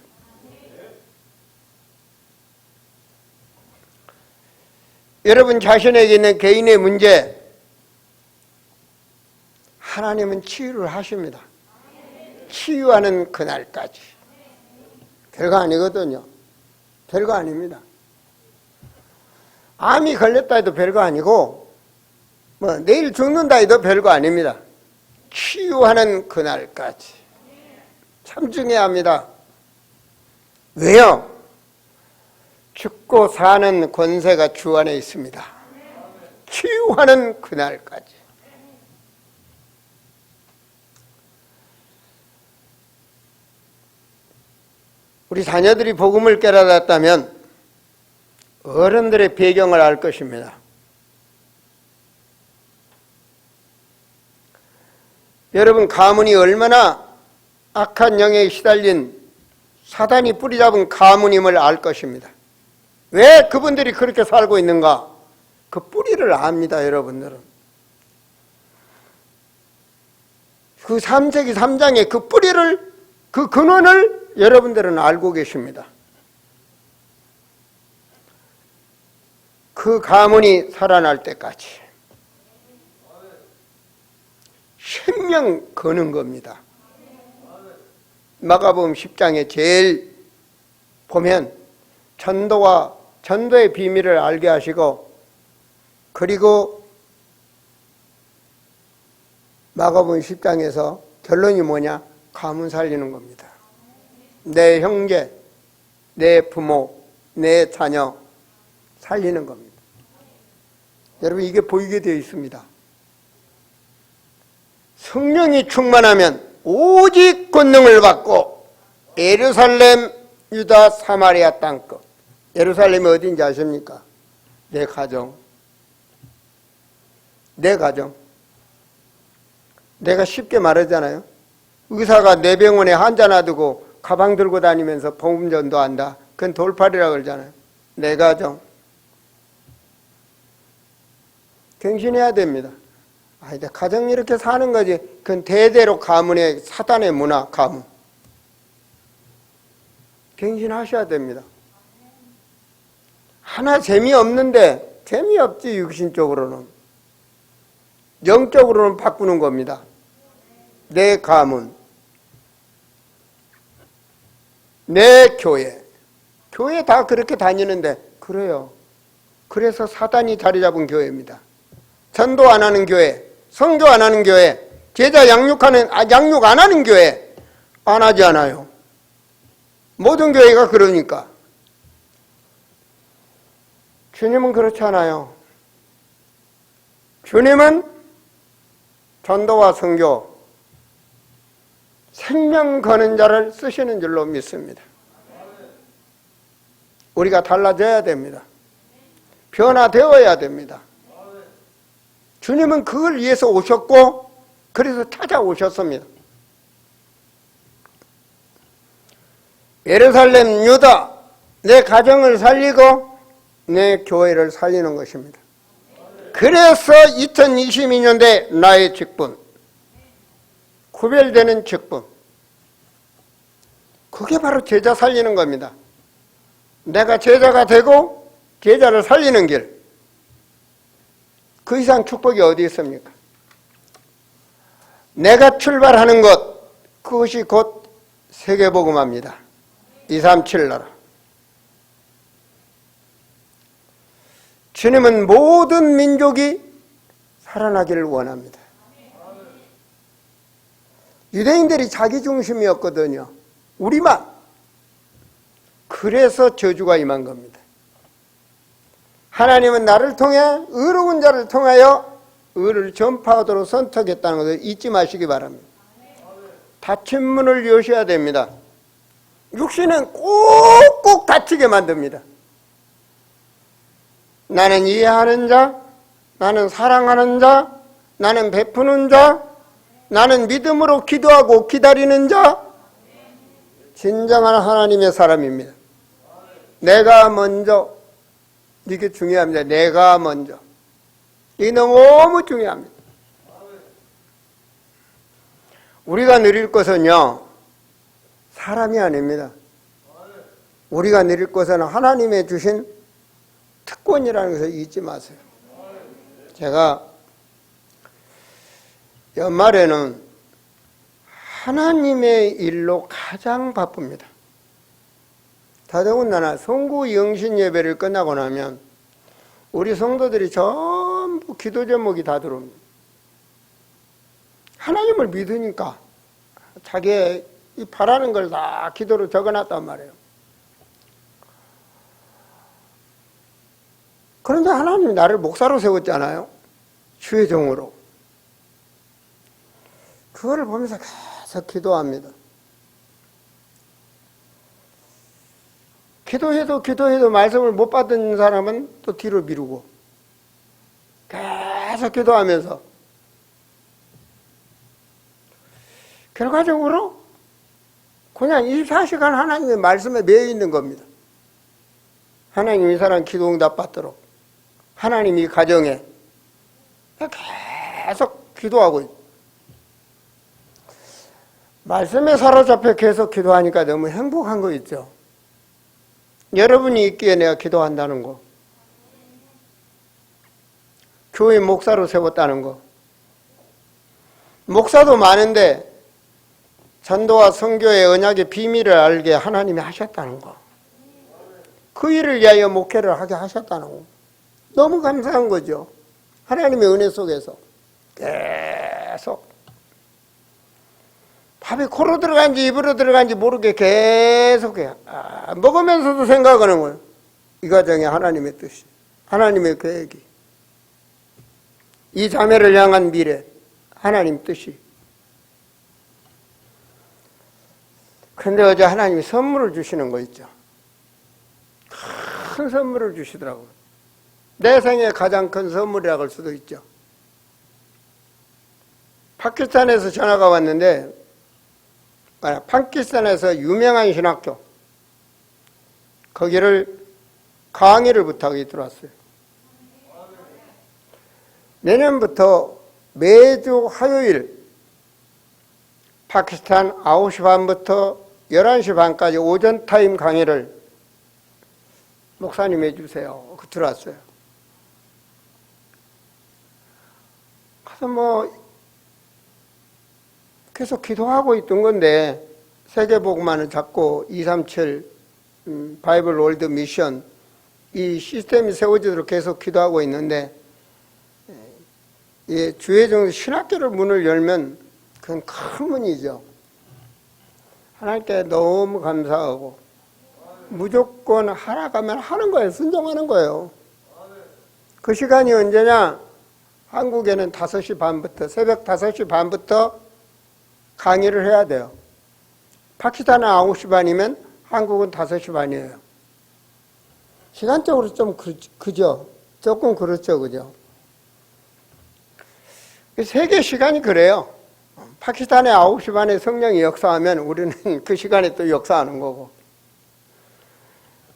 여러분 자신에게 있는 개인의 문제 하나님은 치유를 하십니다. 치유하는 그날까지. 별거 아니거든요. 별거 아닙니다. 암이 걸렸다 해도 별거 아니고 내일 죽는다 해도 별거 아닙니다. 치유하는 그날까지. 참 중요합니다. 왜요? 죽고 사는 권세가 주 안에 있습니다. 치유하는 그날까지. 우리 자녀들이 복음을 깨달았다면 어른들의 배경을 알 것입니다. 여러분, 가문이 얼마나 악한 영에 시달린 사단이 뿌리잡은 가문임을 알 것입니다. 왜 그분들이 그렇게 살고 있는가? 그 뿌리를 압니다, 여러분들은. 그 3세기 3장의 그 뿌리를, 그 근원을 여러분들은 알고 계십니다. 그 가문이 살아날 때까지 생명 거는 겁니다. 마가복음 10장에 제일 보면 전도의 비밀을 알게 하시고, 그리고 마가복음 10장에서 결론이 뭐냐? 가문 살리는 겁니다. 내 형제, 내 부모, 내 자녀 살리는 겁니다. 여러분 이게 보이게 되어 있습니다. 성령이 충만하면 오직 권능을 받고 예루살렘, 유다, 사마리아 땅끝. 예루살렘이 어딘지 아십니까? 내 가정. 내 가정. 내가 쉽게 말하잖아요. 의사가 내 병원에 환자 놔두고 가방 들고 다니면서 복음 전도한다. 그건 돌팔이라고 그러잖아요. 내 가정. 갱신해야 됩니다. 가정 이렇게 사는 거지. 그건 대대로 가문의 사단의 문화, 가문. 갱신하셔야 됩니다. 하나 재미없는데, 재미없지, 육신적으로는. 영적으로는 바꾸는 겁니다. 내 가문, 내 교회. 교회 다 그렇게 다니는데, 그래요. 그래서 사단이 자리 잡은 교회입니다. 전도 안 하는 교회, 선교 안 하는 교회, 제자 양육 안 하는 교회, 안 하지 않아요. 모든 교회가 그러니까. 주님은 그렇지 않아요. 주님은 전도와 선교, 생명 거는 자를 쓰시는 줄로 믿습니다. 우리가 달라져야 됩니다. 변화되어야 됩니다. 주님은 그걸 위해서 오셨고 그래서 찾아오셨습니다. 예루살렘, 유다, 내 가정을 살리고 내 교회를 살리는 것입니다. 그래서 2022년대 나의 직분, 구별되는 직분, 그게 바로 제자 살리는 겁니다. 내가 제자가 되고 제자를 살리는 길, 그 이상 축복이 어디 있습니까? 내가 출발하는 것, 그것이 곧 세계복음화입니다. 237 나라. 주님은 모든 민족이 살아나기를 원합니다. 유대인들이 자기중심이었거든요. 우리만. 그래서 저주가 임한 겁니다. 하나님은 나를 통해 의로운 자를 통하여 의를 전파하도록 선택했다는 것을 잊지 마시기 바랍니다. 닫힌 문을 여셔야 됩니다. 육신은 꼭꼭 닫히게 만듭니다. 나는 이해하는 자, 나는 사랑하는 자, 나는 베푸는 자, 나는 믿음으로 기도하고 기다리는 자, 진정한 하나님의 사람입니다. 내가 먼저, 이게 중요합니다. 내가 먼저. 이게 너무 중요합니다. 우리가 누릴 것은요, 사람이 아닙니다. 우리가 누릴 것은 하나님의 주신 특권이라는 것을 잊지 마세요. 제가 연말에는 하나님의 일로 가장 바쁩니다. 더더군다나 성구 영신 예배를 끝나고 나면 우리 성도들이 전부 기도 제목이 다 들어옵니다. 하나님을 믿으니까 자기 바라는 걸 다 기도로 적어놨단 말이에요. 그런데 하나님이 나를 목사로 세웠잖아요. 주의 종으로. 그거를 보면서 계속 기도합니다. 기도해도 말씀을 못 받은 사람은 또 뒤로 미루고 계속 기도하면서 결과적으로 그냥 24시간 하나님의 말씀에 매여 있는 겁니다. 하나님 이 사람 기도 응답 받도록 하나님 이 가정에 계속 기도하고 있어요. 말씀에 사로잡혀 계속 기도하니까 너무 행복한 거 있죠. 여러분이 있기에 내가 기도한다는 거, 교회 목사로 세웠다는 거, 목사도 많은데 전도와 선교의 언약의 비밀을 알게 하나님이 하셨다는 거, 그 일을 위하여 목회를 하게 하셨다는 거, 너무 감사한 거죠. 하나님의 은혜 속에서 계속 밥이 코로 들어간지 입으로 들어간지 모르게 계속해요. 먹으면서도 생각하는 거예요. 이 가정에 하나님의 뜻이, 하나님의 계획이. 이 자매를 향한 미래, 하나님 뜻이. 그런데 어제 하나님이 선물을 주시는 거 있죠. 큰 선물을 주시더라고요. 내 생애 가장 큰 선물이라고 할 수도 있죠. 파키스탄에서 전화가 왔는데, 파키스탄에서 유명한 신학교, 거기를 강의를 부탁이 들어왔어요. 내년부터 매주 화요일 파키스탄 9시 반부터 11시 반까지 오전 타임 강의를 목사님 해주세요. 들어왔어요. 그래서 계속 기도하고 있던 건데, 세계복음화는 자꾸 237 바이블 월드 미션 이 시스템이 세워지도록 계속 기도하고 있는데, 주의 종 신학교를 문을 열면 그건 큰 문이죠. 하나님께 너무 감사하고 무조건 하라가면 하는 거예요. 순종하는 거예요. 그 시간이 언제냐? 한국에는 5시 반부터, 새벽 5시 반부터 강의를 해야 돼요. 파키스탄은 9시 반이면 한국은 5시 반이에요. 시간적으로 좀 그죠? 조금 그렇죠, 그죠? 세계 시간이 그래요. 파키스탄에 9시 반에 성령이 역사하면 우리는 그 시간에 또 역사하는 거고.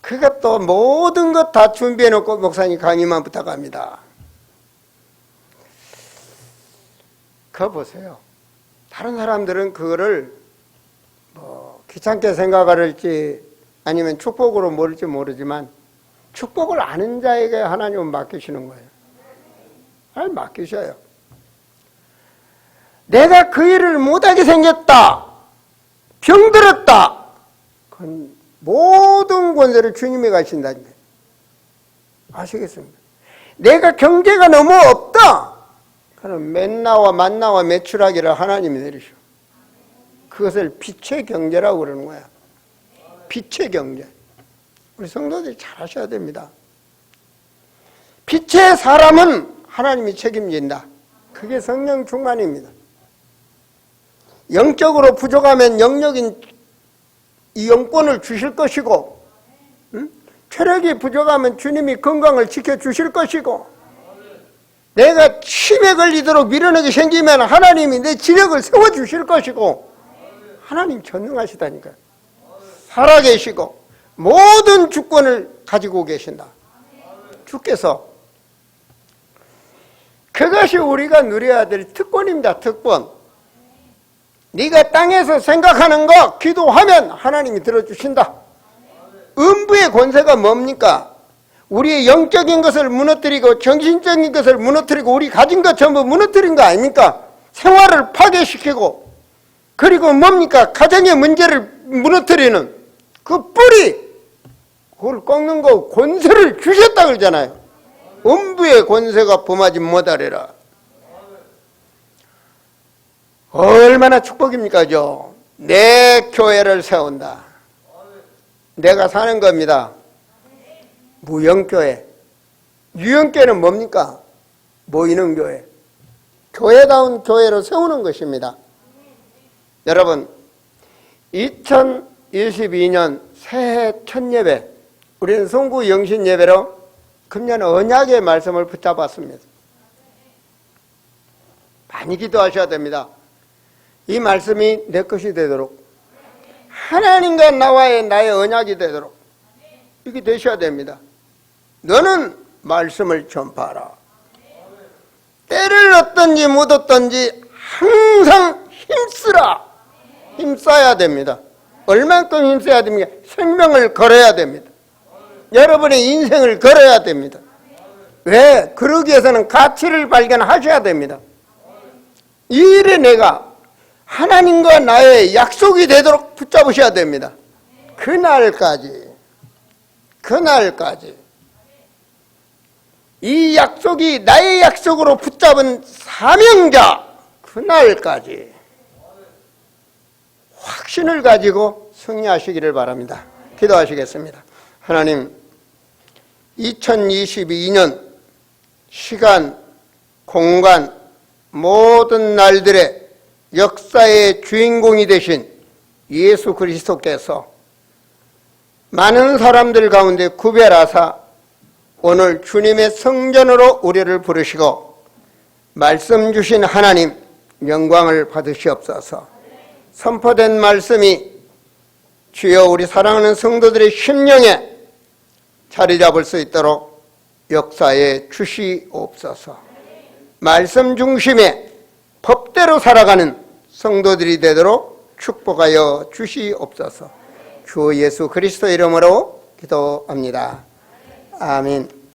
그것도 모든 것 다 준비해 놓고 목사님 강의만 부탁합니다. 그거 보세요. 다른 사람들은 그거를 귀찮게 생각할지 아니면 축복으로 모를지 모르지만 축복을 아는 자에게 하나님은 맡기시는 거예요. 하나님 맡기셔요. 내가 그 일을 못하게 생겼다, 병들었다, 그건 모든 권세를 주님이 가신다는 거예요. 아시겠습니까? 내가 경제가 너무 없다, 그럼 맨나와 만나와 매출하기를 하나님이 내리셔. 그것을 빛의 경제라고 그러는 거야. 빛의 경제. 우리 성도들이 잘 하셔야 됩니다. 빛의 사람은 하나님이 책임진다. 그게 성령 충만입니다. 영적으로 부족하면 영적인 이 영권을 주실 것이고, 체력이 부족하면 주님이 건강을 지켜주실 것이고, 내가 치매 걸리도록 미련하게 생기면 하나님이 내 지력을 세워주실 것이고, 하나님 전능하시다니까요. 살아계시고 모든 주권을 가지고 계신다. 주께서. 그것이 우리가 누려야 될 특권입니다. 특권. 네가 땅에서 생각하는 거 기도하면 하나님이 들어주신다. 음부의 권세가 뭡니까? 우리의 영적인 것을 무너뜨리고 정신적인 것을 무너뜨리고 우리 가진 것 전부 무너뜨린 거 아닙니까? 생활을 파괴시키고, 그리고 뭡니까? 가정의 문제를 무너뜨리는 그 뿌리, 그걸 꺾는 거 권세를 주셨다 그러잖아요. 음부의 권세가 범하지 못하리라. 얼마나 축복입니까? 내 교회를 세운다. 내가 사는 겁니다. 무형교회. 유형교회는 뭡니까? 모이는 교회. 교회다운 교회로 세우는 것입니다. 여러분, 2022년 새해 첫 예배, 우리는 송구 영신 예배로 금년 언약의 말씀을 붙잡았습니다. 많이 기도하셔야 됩니다. 이 말씀이 내 것이 되도록, 하나님과 나의 언약이 되도록 이렇게 되셔야 됩니다. 너는 말씀을 전파하라. 때를 얻든지 못 얻든지 항상 힘쓰라. 힘써야 됩니다. 얼만큼 힘써야 됩니까? 생명을 걸어야 됩니다. 여러분의 인생을 걸어야 됩니다. 왜? 그러기 위해서는 가치를 발견하셔야 됩니다. 이 일에 내가 하나님과 나의 약속이 되도록 붙잡으셔야 됩니다. 그날까지 이 약속이 나의 약속으로 붙잡은 사명자, 그날까지 확신을 가지고 승리하시기를 바랍니다. 기도하시겠습니다. 하나님, 2022년 시간 공간, 모든 날들의 역사의 주인공이 되신 예수 그리스도께서 많은 사람들 가운데 구별하사 오늘 주님의 성전으로 우리를 부르시고 말씀 주신 하나님 영광을 받으시옵소서. 선포된 말씀이 주여 우리 사랑하는 성도들의 심령에 자리 잡을 수 있도록 역사에 주시옵소서. 말씀 중심의 법대로 살아가는 성도들이 되도록 축복하여 주시옵소서. 주 예수 그리스도 이름으로 기도합니다. 아멘.